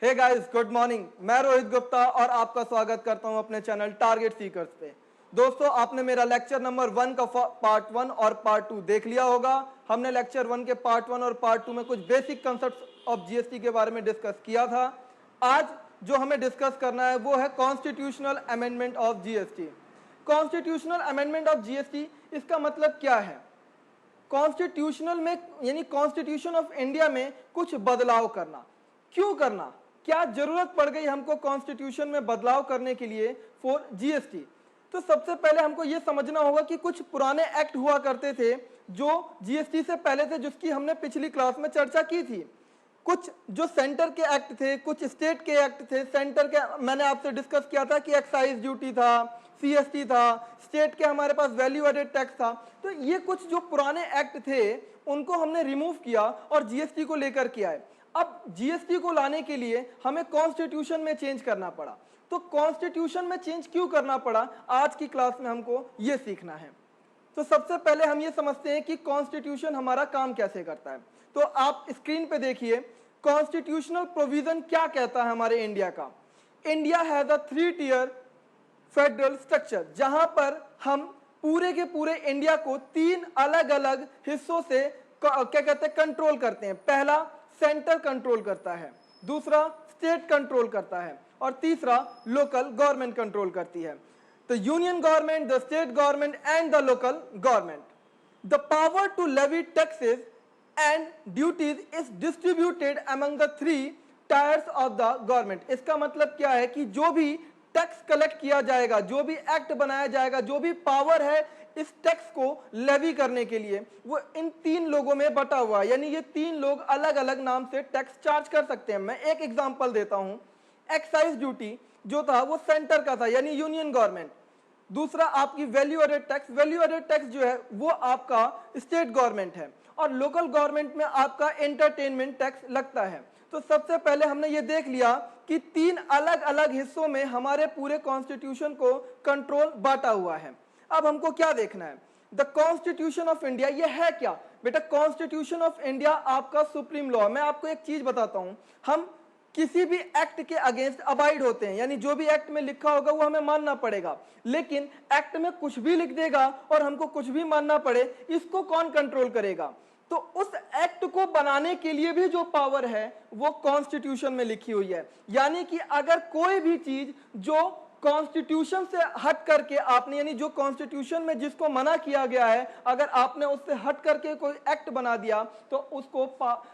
Hey guys, good morning. मैं रोहित गुप्ता और आपका स्वागत करता हूं अपने चैनल टारगेट सीकर्स पे। दोस्तों, आपने मेरा लेक्चर नंबर 1 का पार्ट 1 और पार्ट 2 देख लिया होगा। हमने लेक्चर 1 के पार्ट 1 और पार्ट 2 में कुछ बेसिक कंसेप्ट ऑफ जीएसटी के बारे में डिस्कस किया था। आज जो हमें डिस्कस करना है वो है constitutional amendment of GST. Constitutional amendment of GST, इसका मतलब क्या है? कॉन्स्टिट्यूशनल में यानी कॉन्स्टिट्यूशन ऑफ इंडिया में कुछ बदलाव करना। क्यों करना? क्या जरूरत पड़ गई हमको कॉन्स्टिट्यूशन में बदलाव करने के लिए फॉर जीएसटी? तो सबसे पहले हमको यह समझना होगा कि कुछ पुराने एक्ट हुआ करते थे जो जीएसटी से पहले थे, जिसकी हमने पिछली क्लास में चर्चा की थी। कुछ जो सेंटर के एक्ट थे, कुछ स्टेट के एक्ट थे। सेंटर के मैंने आपसे डिस्कस किया था कि एक्साइज ड्यूटी था, सीएसटी था। स्टेट के हमारे पास वैल्यू एडेड टैक्स था। तो ये कुछ जो पुराने एक्ट थे उनको हमने रिमूव किया और जीएसटी को लेकर के आए। अब जीएसटी को लाने के लिए हमें कॉन्स्टिट्यूशन में चेंज करना पड़ा। तो कॉन्स्टिट्यूशन में चेंज क्यों करना पड़ा, आज की क्लास में हमको ये सीखना है। तो सबसे पहले हम ये समझते हैं कि कॉन्स्टिट्यूशन हमारा काम कैसे करता है। तो आप स्क्रीन पे देखिए, कॉन्स्टिट्यूशनल प्रोविजन क्या कहता है हमारे इंडिया का। India has a 3-tier federal structure, जहां पर हम पूरे के पूरे इंडिया को 3 अलग अलग हिस्सों से क्या कहते हैं कंट्रोल करते हैं। पहला सेंटर कंट्रोल करता है, दूसरा स्टेट कंट्रोल करता है और तीसरा लोकल गवर्नमेंट कंट्रोल करती है। The union government, the state government and the local government. The power to levy taxes and duties is distributed among the 3 tiers of the government. इसका मतलब क्या है कि जो भी टैक्स कलेक्ट किया जाएगा, जो भी एक्ट बनाया जाएगा, जो भी पावर है इस टैक्स को लेवी करने के लिए, वो इन 3 लोगों में बटा हुआ है। यानी ये 3 लोग अलग अलग नाम से टैक्स चार्ज कर सकते हैं। मैं एक एग्जांपल देता हूं। एक्साइज ड्यूटी जो था वो सेंटर का था, यानी यूनियन गवर्नमेंट। दूसरा आपकी value added tax, value added tax जो है वो आपका स्टेट गवर्नमेंट है। और लोकल गवर्नमेंट में आपका एंटरटेनमेंट टैक्स लगता है। तो सबसे पहले हमने ये देख लिया कि 3 अलग अलग हिस्सों में हमारे पूरे कॉन्स्टिट्यूशन को कंट्रोल बांटा हुआ है। अब हमको क्या देखना है? द कॉन्स्टिट्यूशन ऑफ इंडिया ये है क्या बेटा? कॉन्स्टिट्यूशन ऑफ इंडिया आपका सुप्रीम लॉ। मैं आपको एक चीज बताता हूं, हम किसी भी एक्ट के अगेंस्ट अबाइड होते हैं, यानी जो भी एक्ट में लिखा होगा वो हमें मानना पड़ेगा। लेकिन एक्ट में कुछ भी लिख देगा और हमको कुछ भी मानना पड़े, इसको कौन कंट्रोल करेगा? तो उस एक्ट को बनाने के लिए भी जो पावर है वो कॉन्स्टिट्यूशन में लिखी हुई है। यानी कि अगर कोई भी चीज जो कॉन्स्टिट्यूशन से हट करके आपने, यानी जो कॉन्स्टिट्यूशन में जिसको मना किया गया है, अगर आपने उससे हट करके कोई एक्ट बना दिया तो उसको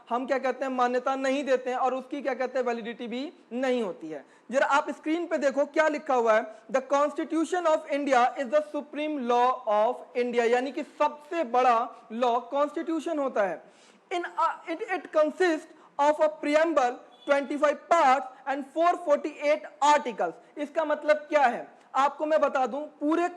हम क्या कहते हैं, मान्यता नहीं देते हैं और उसकी क्या कहते हैं, वैलिडिटी भी नहीं होती है। जरा आप स्क्रीन पे देखो क्या लिखा हुआ है। The constitution of India is the supreme law of India, यानी कि सबसे बड़ा लॉ कॉन्स्टिट्यूशन होता है। It consist of a preamble, 25 parts and 448 articles. इसका मतलब क्या है आपको मैं बता दूं। पूरे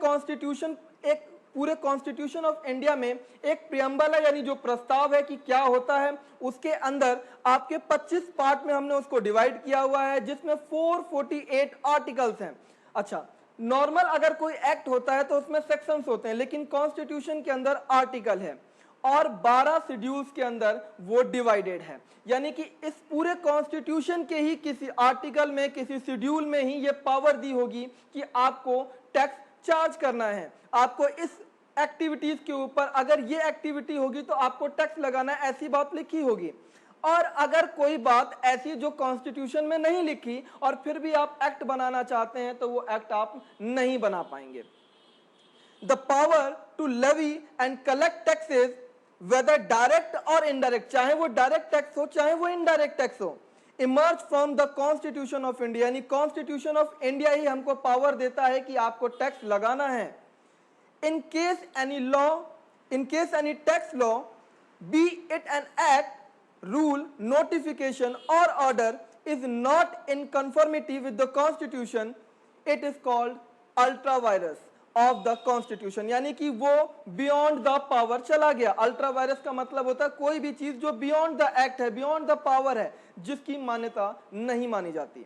कॉन्स्टिट्यूशन ऑफ इंडिया में एक प्रियम्बल है, यानी जो प्रस्ताव है कि क्या होता है, उसके अंदर आपके 25 पार्ट में हमने उसको डिवाइड किया हुआ है, जिसमें 448 आर्टिकल्स हैं। अच्छा, नॉर्मल अगर कोई एक्ट होता है तो उसमें सेक्शंस होते हैं, लेकिन कॉन्स्टिट्यूशन के अंदर आर्टिकल है और 12 शेड्यूल्स के अंदर वो डिवाइडेड है। यानी कि इस पूरे कॉन्स्टिट्यूशन के ही किसी आर्टिकल में, किसी शेड्यूल में ही ये पावर दी होगी कि आपको टैक्स चार्ज करना है। आपको इस एक्टिविटीज के ऊपर, अगर ये एक्टिविटी होगी तो आपको टैक्स लगाना है, ऐसी बात लिखी होगी। और अगर कोई बात ऐसी जो कॉन्स्टिट्यूशन में नहीं लिखी और फिर भी आप एक्ट बनाना चाहते हैं तो वो एक्ट आप नहीं बना पाएंगे। The power to levy and collect taxes whether direct और इनडायरेक्ट, चाहे वो डायरेक्ट टैक्स हो चाहे वो इनडायरेक्ट टैक्स हो, emerge from the constitution of India. यानी कॉन्स्टिट्यूशन ऑफ इंडिया ही हमको पावर देता है कि आपको टैक्स लगाना है। In case any tax law, be it an act, rule, notification और order is not in conformity with the constitution, it is called ultra virus of the constitution. यानी कि वो बियॉन्ड द पावर चला गया। Ultra vires का मतलब होता है कोई भी चीज जो बियॉन्ड द एक्ट है, बियॉन्ड द पावर है, जिसकी मान्यता नहीं मानी जाती।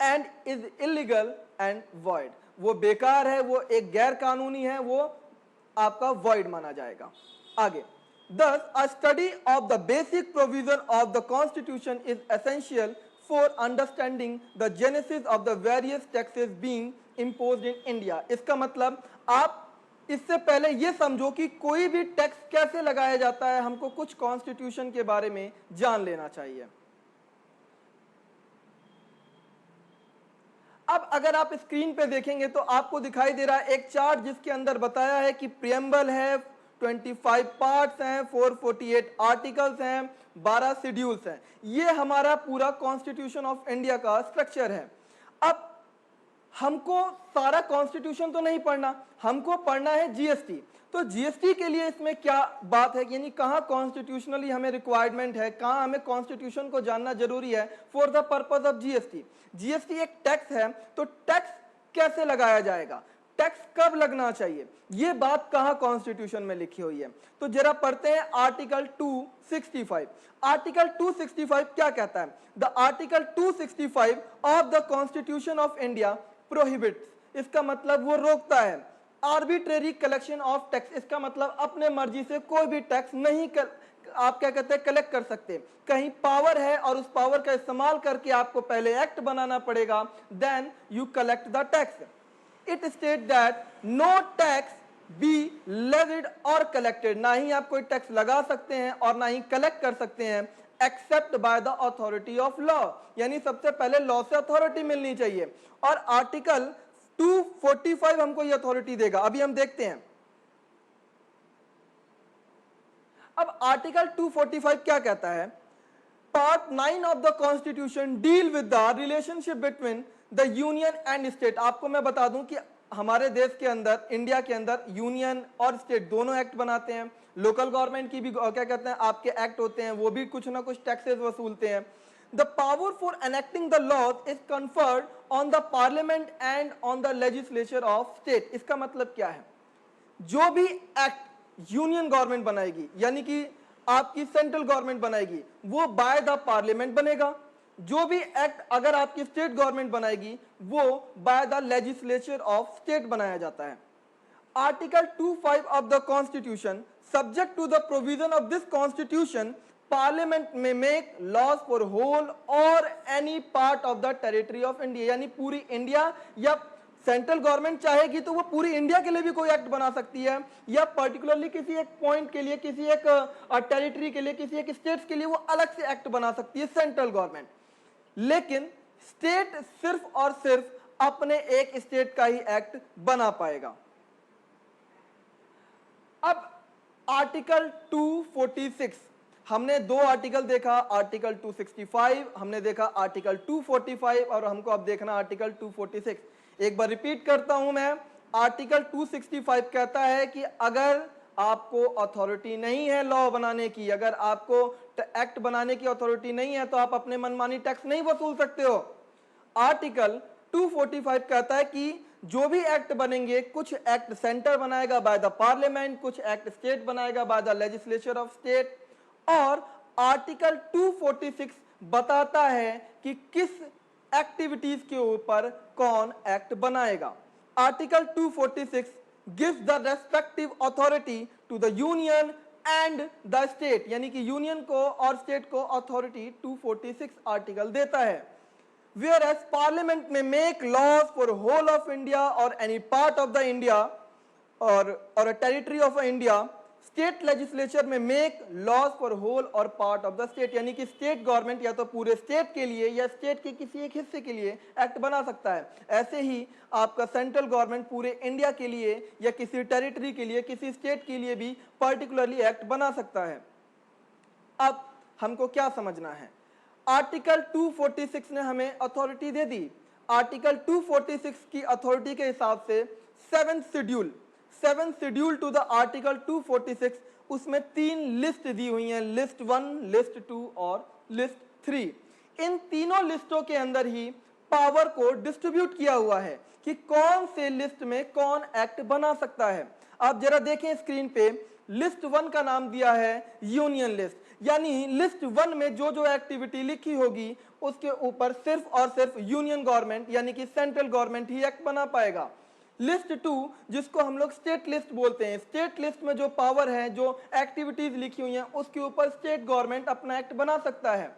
And is illegal and void, वो बेकार है, वो एक गैर कानूनी है, वो आपका वॉइड माना जाएगा। आगे, thus a study of the basic provision of the constitution is essential for understanding the genesis of the various taxes being imposed in India। इसका मतलब आप इससे पहले ये समझो कि कोई भी टैक्स कैसे लगाया जाता है, हमको कुछ कॉन्स्टिट्यूशन के बारे में जान लेना चाहिए। अब अगर आप स्क्रीन पे देखेंगे तो आपको दिखाई दे रहा है एक चार्ट जिसके अंदर बताया है कि प्रियम्बल है, 25 पार्ट्स हैं, 448 आर्टिकल्स हैं, 12 शेड्यूल्स हैं। ये हमारा पूरा कॉन्स्टिट्यूशन ऑफ इंडिया का स्ट्रक्चर है। अब हमको सारा कॉन्स्टिट्यूशन तो नहीं पढ़ना, हमको पढ़ना है जीएसटी। तो जीएसटी के लिए इसमें क्या बात है, यानी कहां कॉन्स्टिट्यूशनली हमें रिक्वायरमेंट है, कहां हमें कॉन्स्टिट्यूशन को जानना जरूरी है for the purpose of GST. GST एक टैक्स है, तो टैक्स कैसे लगाया जाएगा, टैक्स कब लगना चाहिए, ये बात कहां कॉन्स्टिट्यूशन में लिखी हुई है। तो जरा पढ़ते हैं आर्टिकल 265। आर्टिकल 265 क्या कहता है? The article 265 of the constitution of India prohibits, इसका मतलब वो रोकता है आर्बिट्रेरी कलेक्शन ऑफ टैक्स। इसका मतलब अपने मर्जी से कोई भी टैक्स नहीं आप क्या कहते हैं कलेक्ट कर सकते। कहीं पावर है और उस पावर का इस्तेमाल करके आपको पहले एक्ट बनाना पड़ेगा, then you collect the tax. It state that no tax be levied और कलेक्टेड, ना ही आप कोई टैक्स लगा सकते हैं और ना ही कलेक्ट कर सकते हैं except by the authority of law, यानी सबसे पहले लॉ से अथॉरिटी मिलनी चाहिए। और आर्टिकल 245 हमको ये अथॉरिटी देगा, अभी हम देखते हैं। अब आर्टिकल 245 क्या कहता है? Part 9 of the constitution deal with the relationship between the union and state. आपको मैं बता दूं कि हमारे देश के अंदर, इंडिया के अंदर यूनियन और स्टेट दोनों एक्ट बनाते हैं। लोकल गवर्नमेंट की भी क्या कहते हैं आपके एक्ट होते हैं, वो भी कुछ ना कुछ टैक्सेस वसूलते हैं। The power for enacting the laws is conferred on the parliament and on the legislature of state। इसका मतलब क्या है? जो भी एक्ट यूनियन गवर्नमेंट बनाएगी, यानी कि आपकी सेंट्रल गवर्नमेंट बनाएगी, वो बाय द पार्लियामेंट बनेगा। जो भी एक्ट अगर आपकी स्टेट गवर्नमेंट बनाएगी, वो by the legislature of state बनाया जाता है। Article 25 of the constitution, subject to the provision of this constitution, parliament may make laws for whole और any part of the territory of India, यानी पूरी India, या central government चाहेगी तो वो पूरी इंडिया के लिए भी कोई एक्ट बना सकती है, या पर्टिकुलरली किसी एक पॉइंट के लिए, किसी एक टेरिटरी के लिए, किसी एक स्टेट्स के लिए वो अलग से एक्ट बना सकती है सेंट्रल गवर्नमेंट। लेकिन स्टेट सिर्फ और सिर्फ अपने एक स्टेट का ही एक्ट बना पाएगा। अब आर्टिकल 246, हमने दो आर्टिकल देखा, आर्टिकल 265, हमने देखा आर्टिकल 245, और हमको अब देखना आर्टिकल 246। एक बार रिपीट करता हूं मैं, आर्टिकल 265 कहता है कि अगर आपको अथॉरिटी नहीं है लॉ बनाने की, अगर आपको एक्ट बनाने की अथॉरिटी नहीं है, तो आप अपने मनमानी टैक्स नहीं वसूल सकते हो। आर्टिकल 245 कहता है कि जो भी एक्ट बनेंगे, कुछ एक्ट सेंटर बनाएगा बाय द पार्लियामेंट, कुछ एक्ट स्टेट बनाएगा bye the legislature of state. और आर्टिकल 246 बताता है कि किस एक्टिविटीज के ऊपर कौन एक्ट बनाएगा। Article 246 gives the respective authority to the union and the state, यानी कि यूनियन को और स्टेट को अथॉरिटी 246 आर्टिकल देता है। Whereas Parliament may make laws for whole of India or any part of the India or a territory of India, state legislature may make laws for whole or part of the state, यानी कि state government या तो पूरे state के लिए या state के किसी एक हिस्से के लिए एक्ट बना सकता है। ऐसे ही आपका सेंट्रल गवर्नमेंट पूरे इंडिया के लिए या किसी टेरिटरी के लिए, किसी स्टेट के लिए भी पर्टिकुलरली एक्ट बना सकता है। अब हमको क्या समझना है? आर्टिकल 246 ने हमें अथॉरिटी दे दी। आर्टिकल 246 की अथॉरिटी के हिसाब से 7th schedule to the article 246, उसमें 3 लिस्ट दी हुई हैं, लिस्ट 1, लिस्ट 2 और लिस्ट 3। इन तीनों लिस्टों के अंदर ही पावर को डिस्ट्रीब्यूट किया हुआ है कि कौन से लिस्ट में कौन एक्ट बना सकता है। आप जरा देखें स्क्रीन पे, लिस्ट 1 का नाम दिया है यूनियन लिस्ट, यानी लिस्ट 1 में जो जो एक्टिविटी लिखी होगी उसके ऊपर सिर्फ और सिर्फ यूनियन गवर्नमेंट यानी कि सेंट्रल गवर्नमेंट ही एक्ट बना पाएगा। लिस्ट 2 जिसको हम लोग स्टेट लिस्ट बोलते हैं, स्टेट लिस्ट में जो पावर है, जो एक्टिविटीज लिखी हुई हैं, उसके ऊपर स्टेट गवर्नमेंट अपना एक्ट बना सकता है।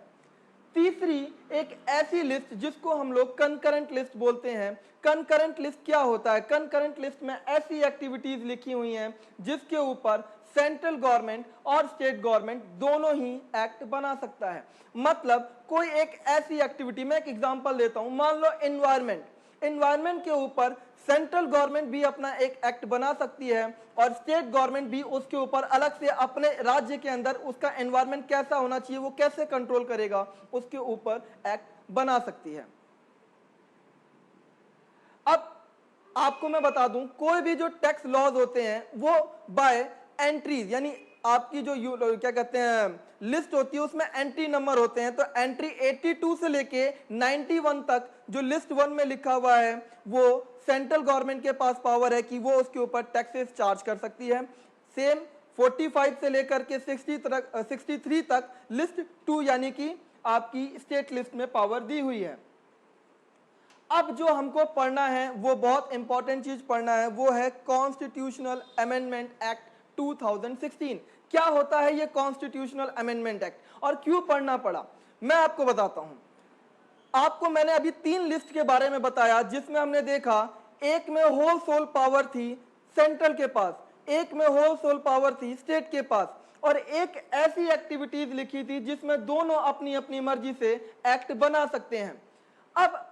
तीसरी एक ऐसी लिस्ट जिसको हम लोग कंकरेंट लिस्ट बोलते हैं। कंकरेंट लिस्ट क्या होता है? कंकरेंट लिस्ट में ऐसी एक्टिविटीज लिखी हुई हैं जिसके ऊपर सेंट्रल गवर्नमेंट और स्टेट गवर्नमेंट दोनों ही एक्ट बना सकता है। मतलब कोई एक ऐसी एक्टिविटी, मैं एक एग्जांपल देता हूं, मान लो एनवायरनमेंट के ऊपर सेंट्रल गवर्नमेंट भी अपना एक एक्ट बना सकती है और स्टेट गवर्नमेंट भी उसके ऊपर अलग से अपने राज्य के अंदर उसका एनवायरनमेंट कैसा होना चाहिए, वो कैसे कंट्रोल करेगा, उसके ऊपर एक्ट बना सकती है। अब आपको मैं बता दूं, कोई भी जो टैक्स लॉज होते हैं वो बाय एंट्रीज, यानी आपकी जो क्या कहते हैं लिस्ट होती है उसमें एंट्री नंबर होते हैं। तो एंट्री 82 से लेके 91 तक जो लिस्ट 1 में लिखा हुआ है वो सेंट्रल गवर्नमेंट के पास पावर है कि वो उसके ऊपर टैक्सेस चार्ज कर सकती है। सेम 45 से लेकर के 63 तक लिस्ट 2 यानी कि आपकी स्टेट लिस्ट में पावर दी हुई है। अब जो हमको पढ़ना है वो बहुत इंपॉर्टेंट चीज पढ़ना है, वो है कॉन्स्टिट्यूशनल अमेंडमेंट एक्ट 2016। क्या होता है ये कॉन्स्टिट्यूशनल अमेंडमेंट एक्ट और क्यों पढ़ना पड़ा, मैं आपको बताता हूं। आपको मैंने अभी 3 लिस्ट के बारे में बताया जिसमें हमने देखा एक में होल सोल पावर थी सेंट्रल के पास, एक में होल सोल पावर थी स्टेट के पास, और एक ऐसी एक्टिविटीज लिखी थी जिसमें दोनों अपनी अपनी मर्जी से एक्ट बना सकते हैं। अब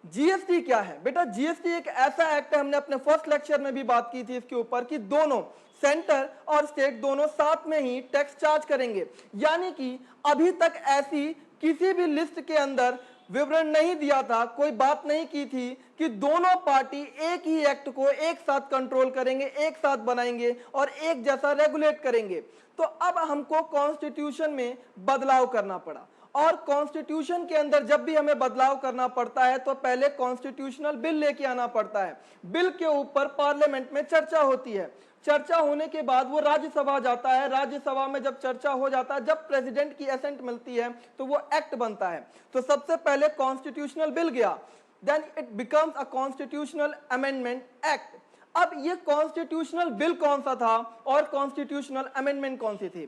जीएसटी क्या है बेटा? जीएसटी एक ऐसा एक्ट है, हमने अपने फर्स्ट लेक्चर में भी बात की थी इसके ऊपर, कि दोनों सेंटर और स्टेट दोनों साथ में ही टैक्स चार्ज करेंगे। यानी कि अभी तक ऐसी किसी भी लिस्ट के अंदर विवरण नहीं दिया था, कोई बात नहीं की थी कि दोनों पार्टी एक ही एक्ट को एक साथ कंट्रोल करेंगे, एक साथ बनाएंगे और एक जैसा रेगुलेट करेंगे। तो अब हमको कॉन्स्टिट्यूशन में बदलाव करना पड़ा, और कॉन्स्टिट्यूशन के अंदर जब भी हमें बदलाव करना पड़ता है तो पहले कॉन्स्टिट्यूशनल बिल लेके आना पड़ता है। बिल के ऊपर पार्लियामेंट में चर्चा होती है, चर्चा होने के बाद वो राज्यसभा जाता है, राज्यसभा में जब चर्चा हो जाता है, जब प्रेसिडेंट की एसेंट मिलती है तो वो एक्ट बनता है। तो सबसे पहले कॉन्स्टिट्यूशनल बिल गया, then it becomes a constitutional amendment act. अब ये कॉन्स्टिट्यूशनल बिल कौन सा था और कॉन्स्टिट्यूशनल अमेंडमेंट कौन सी थी?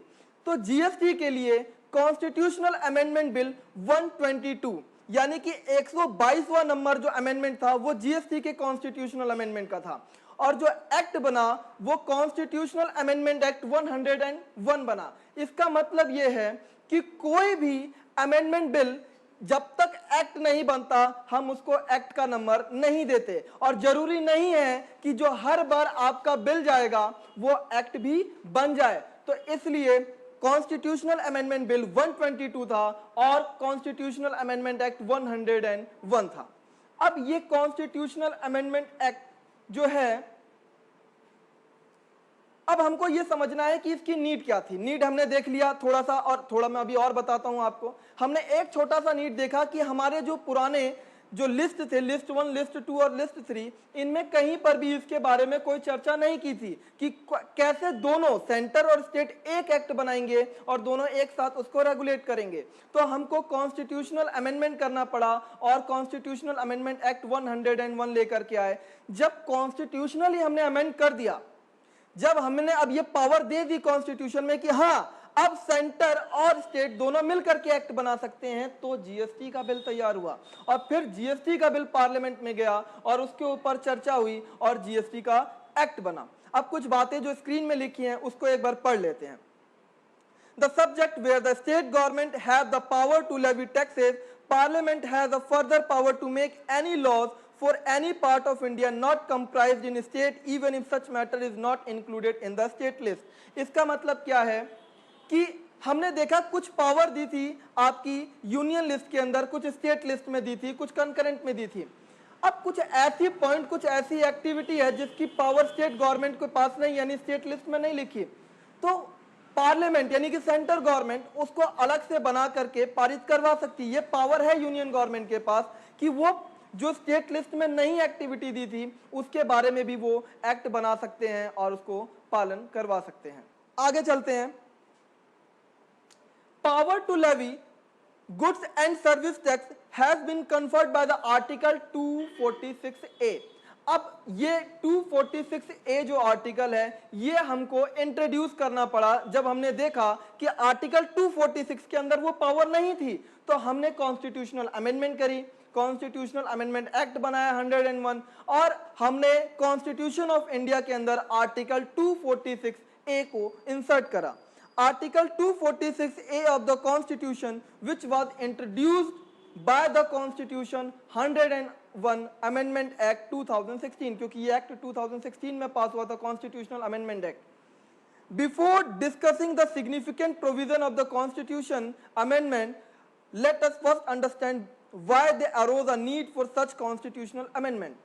तो जीएसटी के लिए कॉन्स्टिट्यूशनल अमेंडमेंट बिल 122 यानी कि 122वां नंबर जो अमेंडमेंट था वो जीएसटी के कॉन्स्टिट्यूशनल अमेंडमेंट का था, और जो एक्ट बना वो कॉन्स्टिट्यूशनल अमेंडमेंट एक्ट 101 बना। इसका मतलब यह है कि कोई भी अमेंडमेंट बिल जब तक एक्ट नहीं बनता हम उसको एक्ट का नंबर नहीं देते, और जरूरी नहीं है कि जो हर बार आपका बिल जाएगा वो एक्ट भी बन जाए। तो इसलिए कॉन्स्टिट्यूशनल अमेंडमेंट बिल 122 था और कॉन्स्टिट्यूशनल अमेंडमेंट एक्ट 101 था। अब ये कॉन्स्टिट्यूशनल अमेंडमेंट एक्ट जो है, अब हमको ये समझना है कि इसकी नीड क्या थी। नीड हमने देख लिया थोड़ा सा, और थोड़ा मैं अभी और बताता हूं आपको। हमने एक छोटा सा नीड देखा कि हमारे जो पुराने जो लिस्ट थे, लिस्ट 1, लिस्ट 2 और लिस्ट 3, इनमें कहीं पर भी इसके बारे में कोई चर्चा नहीं की थी कि कैसे दोनों सेंटर और स्टेट एक एक्ट बनाएंगे और दोनों एक साथ उसको रेगुलेट करेंगे। तो हमको कॉन्स्टिट्यूशनल अमेंडमेंट करना पड़ा और कॉन्स्टिट्यूशनल अमेंडमेंट एक्ट 101 लेकर के आए। जब कॉन्स्टिट्यूशनली हमने अमेंड कर दिया, जब हमने अब ये पावर दे दी कॉन्स्टिट्यूशन में कि हाँ अब सेंटर और स्टेट दोनों मिलकर के एक्ट बना सकते हैं, तो जीएसटी का बिल तैयार हुआ और फिर जीएसटी का बिल पार्लियामेंट में गया और उसके ऊपर चर्चा हुई और जीएसटी का एक्ट बना। अब कुछ बातें जो स्क्रीन में लिखी हैं उसको एक बार पढ़ लेते हैं। The subject where the state government have the power to levy taxes, Parliament has a further power to make any laws for any part of India not comprised in state, even if such matter is not included in the state list. इसका मतलब क्या है कि हमने देखा कुछ power दी थी आपकी यूनियन लिस्ट के अंदर, कुछ स्टेट लिस्ट में दी थी, कुछ कंकरेंट में दी थी। अब कुछ ऐसी पॉइंट, कुछ ऐसी एक्टिविटी है जिसकी पावर स्टेट गवर्नमेंट के पास नहीं, यानी स्टेट लिस्ट में नहीं लिखी, तो पार्लियामेंट यानी कि सेंट्रल गवर्नमेंट उसको अलग से बना करके पारित करवा सकती है। ये पावर है यूनियन गवर्नमेंट के पास कि वो जो स्टेट लिस्ट में नई एक्टिविटी दी थी उसके बारे में भी वो एक्ट बना सकते हैं और उसको पालन करवा सकते हैं। आगे चलते हैं। Power to levy goods and service tax has been conferred by the Article 246A. अब ये 246A जो आर्टिकल है ये हमको इंट्रोड्यूस करना पड़ा जब हमने देखा कि आर्टिकल 246 के अंदर वो पावर नहीं थी। तो तो हमने कॉन्स्टिट्यूशनल अमेंडमेंट करी, कॉन्स्टिट्यूशनल अमेंडमेंट एक्ट बनाया 101 और हमने कॉन्स्टिट्यूशन ऑफ इंडिया के अंदर आर्टिकल 246 ए को इंसर्ट करा। Article 246 A of the constitution which was introduced by the constitution 101 amendment act 2016, क्योंकि ये एक्ट 2016 में पास हुआ था, constitutional amendment act. Before discussing the significant provision of the Constitution amendment, let us first understand why there arose a need for such constitutional amendment.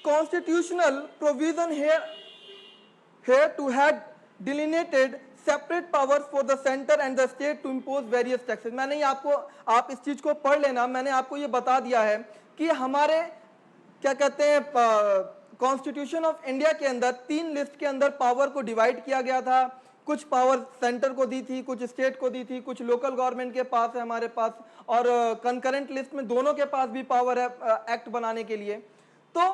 Constitutional provision here to had delineated separate powers for the center and the state to impose various taxes. मैंने आपको, आप इस चीज को पढ़ लेना, मैंने आपको ये बता दिया है कि हमारे क्या कहते हैं कॉन्स्टिट्यूशन ऑफ इंडिया के अंदर 3 लिस्ट के अंदर पावर को डिवाइड किया गया था। कुछ पावर सेंटर को दी थी, कुछ स्टेट को दी थी, कुछ लोकल गवर्नमेंट के पास है हमारे पास, और कंकरेंट लिस्ट में दोनों के पास भी पावर है एक्ट बनाने के लिए। तो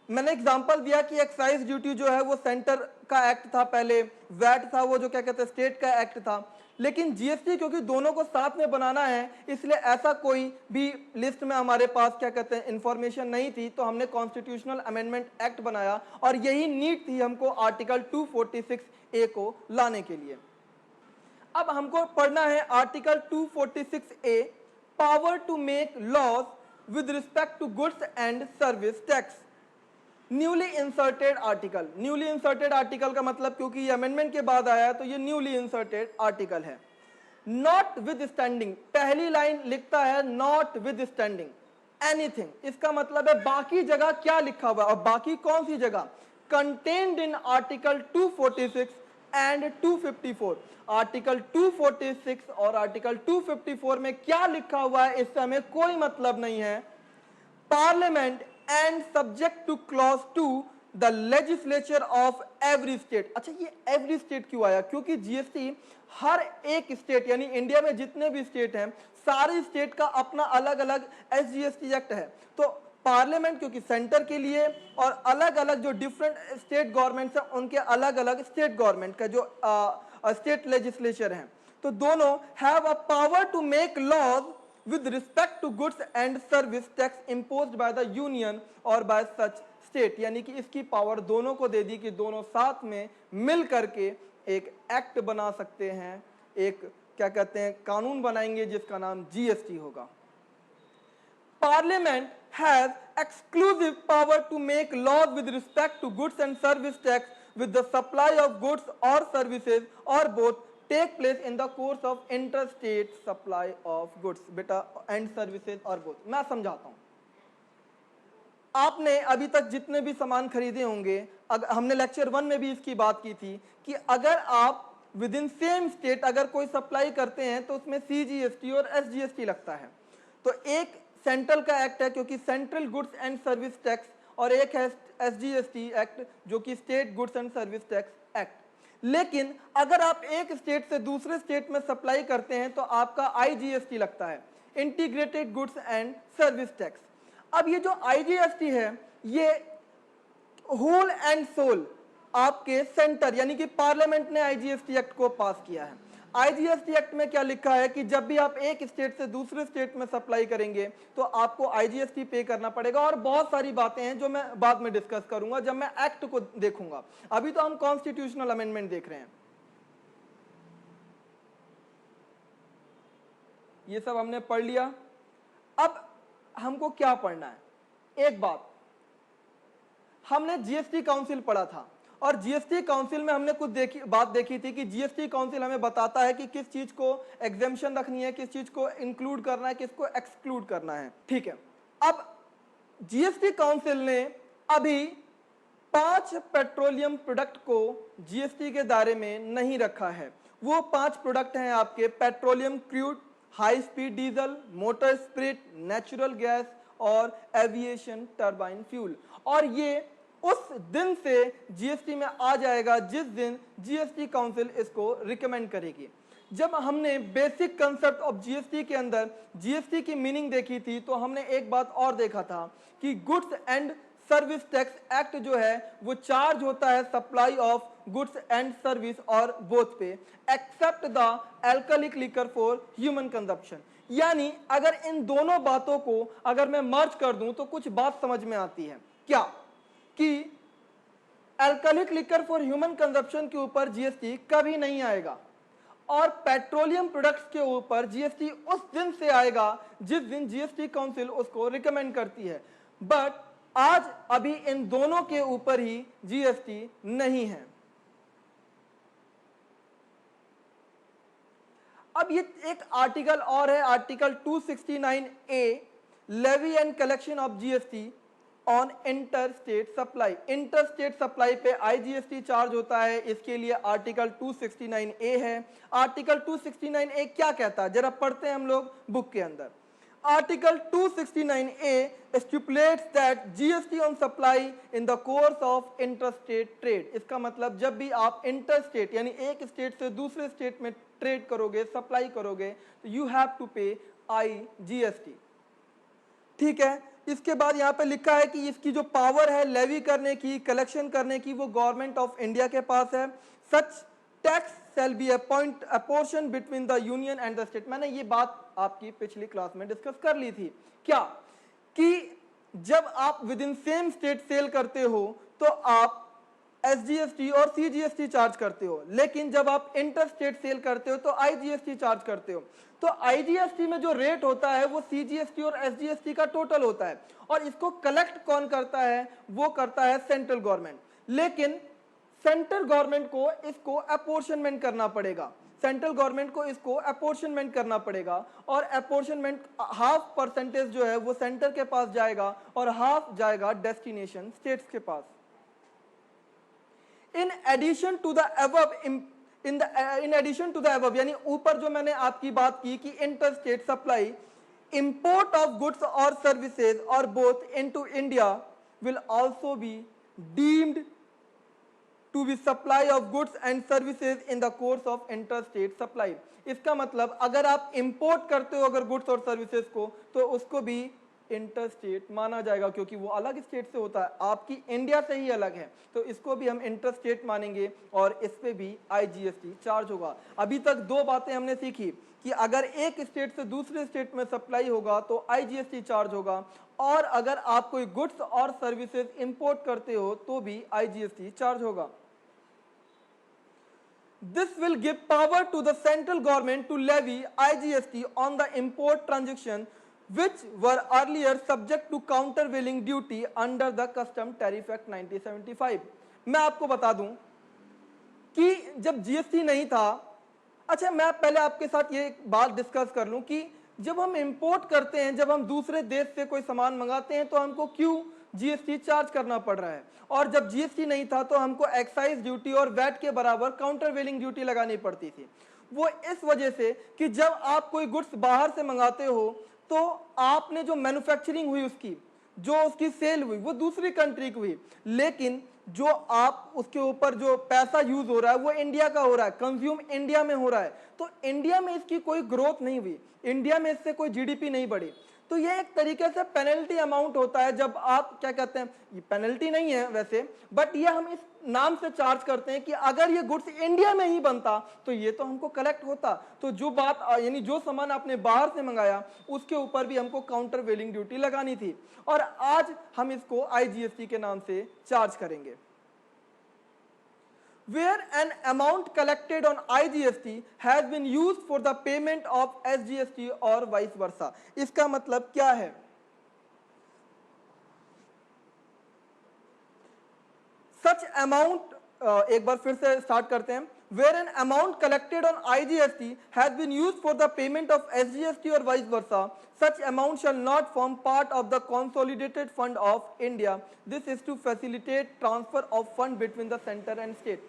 मैंने एग्जांपल दिया कि एक्साइज ड्यूटी जो है वो सेंटर का एक्ट था, पहले वैट था वो जो क्या कहते हैं स्टेट का एक्ट था, लेकिन जीएसटी क्योंकि दोनों को साथ में बनाना है इसलिए ऐसा कोई भी लिस्ट में हमारे पास क्या कहते हैं इंफॉर्मेशन नहीं थी, तो हमने कॉन्स्टिट्यूशनल अमेंडमेंट एक्ट बनाया और यही नीड थी हमको आर्टिकल 246 ए को लाने के लिए। अब हमको पढ़ना है article 246 A, power to make laws with respect to goods and service tax. Newly inserted article, newly inserted article का मतलब क्योंकि ये अमेंडमेंट के बाद आया है तो ये न्यूली इंसर्टेड आर्टिकल है। नॉट विद स्टैंडिंग, पहली लाइन लिखता है नॉट विद स्टैंडिंग एनीथिंग, इसका मतलब है बाकी जगह क्या लिखा हुआ और बाकी कौन सी जगह, contained in article 246 and 254। Article 246 और आर्टिकल 254 में क्या लिखा हुआ है इससे हमें कोई मतलब नहीं है। Parliament and subject to clause 2 the legislature of every state। अच्छा ये every state क्यों आया, क्योंकि जीएसटी हर एक स्टेट यानी इंडिया में जितने भी स्टेट हैं सारी स्टेट का अपना अलग अलग एसजीएसटी एक्ट है। तो पार्लियामेंट क्योंकि सेंटर के लिए और अलग अलग जो डिफरेंट स्टेट गवर्नमेंट्स हैं उनके अलग अलग स्टेट गवर्नमेंट का जो स्टेट लेजिस्लेचर हैं, तो दोनों have a power to make laws with respect to goods and service tax imposed by the union or by such state। यानी कि इसकी पावर दोनों को दे दी कि दोनों साथ में मिल करके एक एक्ट बना सकते हैं, एक क्या कहते हैं कानून बनाएंगे जिसका नाम जीएसटी होगा। Parliament has exclusive power to make laws with respect to goods and service tax with the supply of goods और सर्विसेज और both take place in the course of interstate supply of goods। बेटा and services और both, मैं समझाता हूं। आपने अभी तक जितने भी सामान खरीदे होंगे, हमने लेक्चर 1 में भी इसकी बात की थी कि अगर आप विद इन सेम स्टेट अगर कोई सप्लाई करते हैं तो उसमें सीजीएसटी और एसजीएसटी लगता है। तो एक सेंट्रल का एक्ट है क्योंकि central goods and service tax, और एक है एसजीएसटी एक्ट जो कि state goods and service tax act. लेकिन अगर आप एक स्टेट से दूसरे स्टेट में सप्लाई करते हैं तो आपका आईजीएसटी लगता है, integrated goods and service tax. अब ये जो आईजीएसटी है ये होल एंड सोल आपके सेंटर यानी कि पार्लियामेंट ने आईजीएसटी एक्ट को पास किया है। आईजीएसटी एक्ट में क्या लिखा है कि जब भी आप एक स्टेट से दूसरे स्टेट में सप्लाई करेंगे तो आपको आईजीएसटी पे करना पड़ेगा, और बहुत सारी बातें हैं जो मैं बाद में डिस्कस करूंगा जब मैं एक्ट को देखूंगा। अभी तो हम कॉन्स्टिट्यूशनल अमेंडमेंट देख रहे हैं। ये सब हमने पढ़ लिया। अब हमको क्या पढ़ना है, एक बात, हमने जीएसटी काउंसिल पढ़ा था और जीएसटी काउंसिल में हमने कुछ बात देखी थी कि जीएसटी काउंसिल हमें बताता है कि किस चीज को एग्जेम्पशन रखनी है, किस चीज को इंक्लूड करना है, किसको एक्सक्लूड करना है। ठीक है, अब जीएसटी काउंसिल ने अभी 5 पेट्रोलियम प्रोडक्ट को जीएसटी के दायरे में नहीं रखा है। वो 5 प्रोडक्ट हैं आपके petroleum crude, high speed diesel, motor spirit, natural gas और एविएशन टरबाइन फ्यूल। और ये उस दिन से जीएसटी में आ जाएगा जिस दिन जीएसटी काउंसिल इसको रिकमेंड करेगी। जब हमने बेसिक कंसेप्ट ऑफ जीएसटी के अंदर जीएसटी की मीनिंग देखी थी तो हमने एक बात और देखा था कि goods and service tax act जो है वो चार्ज होता है supply of goods and service और बोथ पे except the alcoholic liquor for human consumption. यानी अगर इन दोनों बातों को अगर मैं मर्ज कर दूं तो कुछ बात समझ में आती है क्या कि alcoholic liquor for human consumption के ऊपर जीएसटी कभी नहीं आएगा और पेट्रोलियम प्रोडक्ट्स के ऊपर जीएसटी उस दिन से आएगा जिस दिन जीएसटी काउंसिल उसको रिकमेंड करती है। बट आज अभी इन दोनों के ऊपर ही जीएसटी नहीं है। अब ये एक आर्टिकल और है, article 269A, levy and collection of GST on inter state supply. Inter state supply पे आईजीएसटी चार्ज होता है, इसके लिए आर्टिकल 269A है। आर्टिकल 269A क्या कहता है जरा पढ़ते हैं हम लोग बुक के अंदर। Article 269A stipulates that GST on supply in the course of inter state trade. इसका मतलब जब भी आप इंटर स्टेट यानी एक स्टेट से दूसरे स्टेट में ट्रेड करोगे, सप्लाई करोगे, तो यू हैव टू पे आईजीएसटी। ठीक है, इसके बाद यहाँ पे लिखा है कि इसकी जो पावर है लेवी करने की, कलेक्शन करने की, वो गवर्नमेंट ऑफ इंडिया के पास है। Such tax shall be apportion between the union and the state. मैंने ये बात आपकी पिछली क्लास में डिस्कस कर ली थी क्या कि जब आप within same state sale करते हो तो आप एसजीएसटी और सीजीएसटी चार्ज करते हो, लेकिन जब आप इंटर स्टेट सेल करते हो तो आईजीएसटी चार्ज करते हो। तो आईजीएसटी में जो रेट होता है वो सीजीएसटी और एसजीएसटी का टोटल होता है और इसको कलेक्ट कौन करता है, वो करता है सेंट्रल गवर्नमेंट। लेकिन सेंट्रल गवर्नमेंट को इसको अपोर्शनमेंट करना पड़ेगा, सेंट्रल गवर्नमेंट को इसको अपोर्शनमेंट करना पड़ेगा और अपोर्शनमेंट हाफ परसेंटेज जो है वो सेंटर के पास जाएगा और हाफ जाएगा डेस्टिनेशन स्टेट्स के पास। In addition to the above in addition to the above, यानी ऊपर जो मैंने आपकी बात की कि inter state supply, import of goods or services or both into India will also be deemed to be supply of goods and services in the course of interstate supply। इसका मतलब अगर आप import करते हो अगर goods और services को तो उसको भी इंटर स्टेट माना जाएगा क्योंकि वो अलग स्टेट से होता है, आपकी इंडिया से ही अलग है, तो इसको भी हम इंटर स्टेट मानेंगे और इस पे भी आईजीएसटी चार्ज होगा। अभी तक दो बातें हमने सीखी कि अगर एक स्टेट से दूसरे स्टेट में सप्लाई होगा तो आईजीएसटी चार्ज होगा और अगर आप कोई गुड्स और सर्विसेज इंपोर्ट करते हो तो भी आईजीएसटी चार्ज होगा। This will give power to the central government to levy IGST on the import transaction which were earlier subject to countervailing duty under the Custom Tariff Act 1975। मैं आपको बता दूं कि जब जीएसटी नहीं था, अच्छा मैं पहले आपके साथ ये बात डिस्कस कर लूं कि जब हम इंपोर्ट करते हैं, जब हम दूसरे देश से कोई सामान मंगाते हैं तो हमको क्यों जीएसटी चार्ज करना पड़ रहा है, और जब जीएसटी नहीं था तो हमको एक्साइज ड्यूटी और वैट के बराबर काउंटरवेलिंग ड्यूटी लगानी पड़ती थी। वो इस वजह से कि जब आप कोई गुड्स बाहर से मंगाते हो तो आपने जो मैन्युफैक्चरिंग हुई उसकी जो उसकी सेल हुई वो दूसरी कंट्री की हुई, लेकिन जो आप उसके ऊपर जो पैसा यूज हो रहा है वो इंडिया का हो रहा है, कंज्यूम इंडिया में हो रहा है, तो इंडिया में इसकी कोई ग्रोथ नहीं हुई, इंडिया में इससे कोई जीडीपी नहीं बढ़ी। तो ये एक तरीके से पेनल्टी अमाउंट होता है जब आप क्या कहते हैं, ये पेनल्टी नहीं है वैसे, बट ये हम इस नाम से चार्ज करते हैं कि अगर ये गुड्स इंडिया में ही बनता तो ये तो हमको कलेक्ट होता, तो जो बात यानी जो सामान आपने बाहर से मंगाया उसके ऊपर भी हमको काउंटर वेलिंग ड्यूटी लगानी थी, और आज हम इसको आईजीएसटी के नाम से चार्ज करेंगे। Where an amount collected on IGST has been used for the payment of SGST or vice versa। इसका मतलब क्या है? Such amount एक बार फिर से स्टार्ट करते हैं। Where an amount collected on IGST has been used for the payment of SGST or vice versa, such amount shall not form part of the consolidated fund of India। This is to facilitate transfer of fund between the center and state।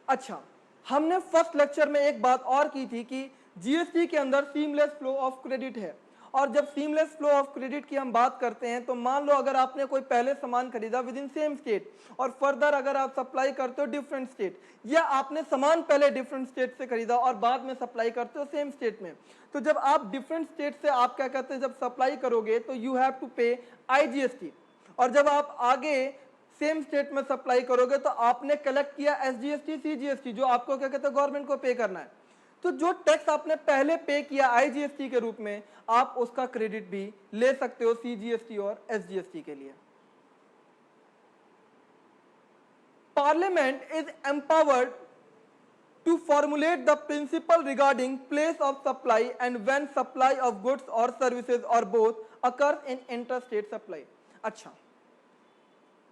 अच्छा, हमने first lecture में एक बात और की थी कि GST के अंदर सीमलेस फ्लो ऑफ क्रेडिट है, और जब सीमलेस फ्लो ऑफ क्रेडिट की हम बात करते हैं तो मान लो अगर आपने कोई पहले सामान खरीदा विद इन सेम स्टेट और फर्दर अगर आप सप्लाई करते हो डिफरेंट स्टेट, या आपने सामान पहले डिफरेंट स्टेट से खरीदा और बाद में सप्लाई करते हो सेम स्टेट में, तो जब आप डिफरेंट स्टेट से आप क्या कहते हैं जब सप्लाई करोगे तो यू हैव टू पे आईजीएसटी, और जब आप आगे सेम स्टेट में सप्लाई करोगे तो आपने कलेक्ट किया SGST CGST, जो आपको क्या कहते हैं गवर्नमेंट को पे करना है। तो जो टैक्स आपने पहले पे किया IGST के रूप में, आप उसका क्रेडिट भी ले सकते हो CGST और SGST के लिए। Parliament is empowered to formulate the principle regarding place of supply and when supply of goods or services or both occurs in interstate supply। अच्छा,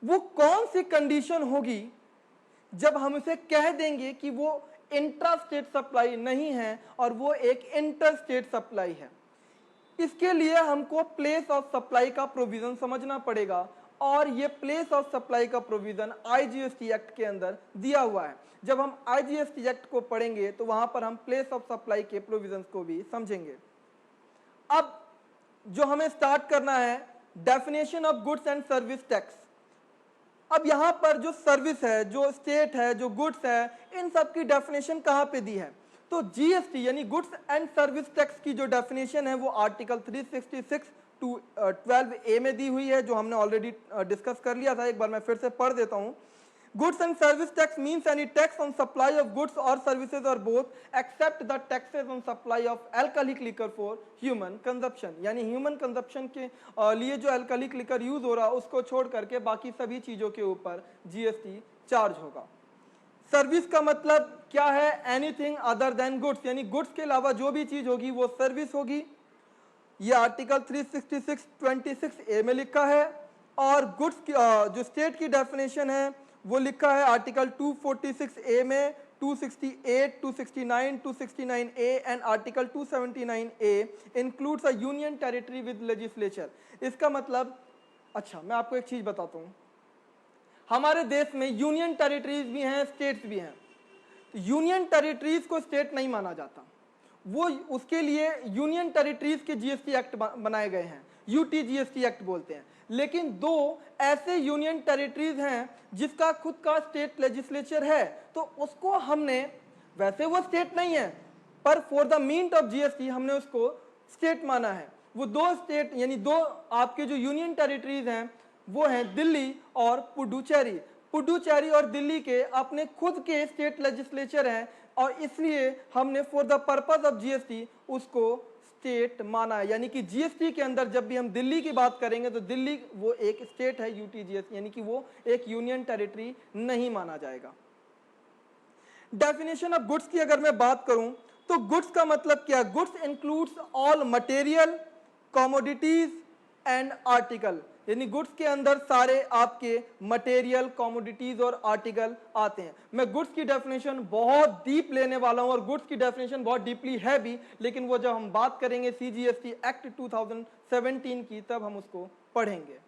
वो कौन सी कंडीशन होगी जब हम उसे कह देंगे कि वो इंट्रास्टेट सप्लाई नहीं है और वो एक इंटरस्टेट सप्लाई है? इसके लिए हमको प्लेस ऑफ सप्लाई का प्रोविजन समझना पड़ेगा, और ये प्लेस ऑफ सप्लाई का प्रोविजन IGST एक्ट के अंदर दिया हुआ है। जब हम IGST एक्ट को पढ़ेंगे तो वहां पर हम प्लेस ऑफ सप्लाई के प्रोविजंस को भी समझेंगे। अब जो हमें स्टार्ट करना है, definition of goods and service tax. अब यहां पर जो सर्विस है, जो स्टेट है, जो गुड्स है, इन सब की डेफिनेशन कहां पे दी है? तो GST यानी गुड्स एंड सर्विस टैक्स की जो डेफिनेशन है वो आर्टिकल 366 टू 12A में दी हुई है, जो हमने ऑलरेडी डिस्कस कर लिया था। एक बार मैं फिर से पढ़ देता हूं। Goods and service tax means any tax on supply of goods और सर्विसेज और both except the taxes on supply of alcoholic liquor for human consumption, यानी ह्यूमन कंजप्शन के लिए जो एल्कोहलिक लिकर यूज हो रहा है उसको छोड़ करके बाकी सभी चीजों के ऊपर GST चार्ज होगा। सर्विस का मतलब क्या है? एनीथिंग अदर देन गुड्स, यानी गुड्स के अलावा जो भी चीज होगी वो सर्विस होगी। ये आर्टिकल 366(26)A में लिखा है। और गुड्स की जो स्टेट की डेफिनेशन है वो लिखा है आर्टिकल 246A में, 268, 269, 269A and article 279A includes a union territory with legislature. इसका मतलब, अच्छा मैं आपको एक चीज बताता हूं, हमारे देश में यूनियन टेरिटरीज भी हैं, स्टेट्स भी हैं। यूनियन टेरिटरीज को स्टेट नहीं माना जाता, वो उसके लिए यूनियन टेरिटरीज के GST एक्ट बनाए गए हैं, UTGST एक्ट बोलते हैं। लेकिन दो ऐसे यूनियन टेरिटरीज हैं जिसका खुद का स्टेट लेजिस्लेचर है, तो उसको हमने, वैसे वो स्टेट नहीं है पर for the means of GST हमने उसको स्टेट माना है। वो दो स्टेट यानी दो आपके जो यूनियन टेरिटरीज हैं वो हैं दिल्ली और पुडुचेरी। पुडुचेरी और दिल्ली के अपने खुद के स्टेट लेजिस्लेचर हैं, और इसलिए हमने for the purpose of GST उसको स्टेट माना है। यानी कि GST के अंदर जब भी हम दिल्ली की बात करेंगे तो दिल्ली वो एक स्टेट है UTGS, यानी कि वो एक यूनियन टेरिटरी नहीं माना जाएगा। डेफिनेशन ऑफ गुड्स की अगर मैं बात करूं तो गुड्स का मतलब क्या? Goods includes all material, commodities and article, यानी गुड्स के अंदर सारे आपके मटेरियल, कमोडिटीज और आर्टिकल आते हैं। मैं गुड्स की डेफिनेशन बहुत डीप लेने वाला हूं और गुड्स की डेफिनेशन बहुत डीपली है भी, लेकिन वो जब हम बात करेंगे CGST एक्ट 2017 की तब हम उसको पढ़ेंगे।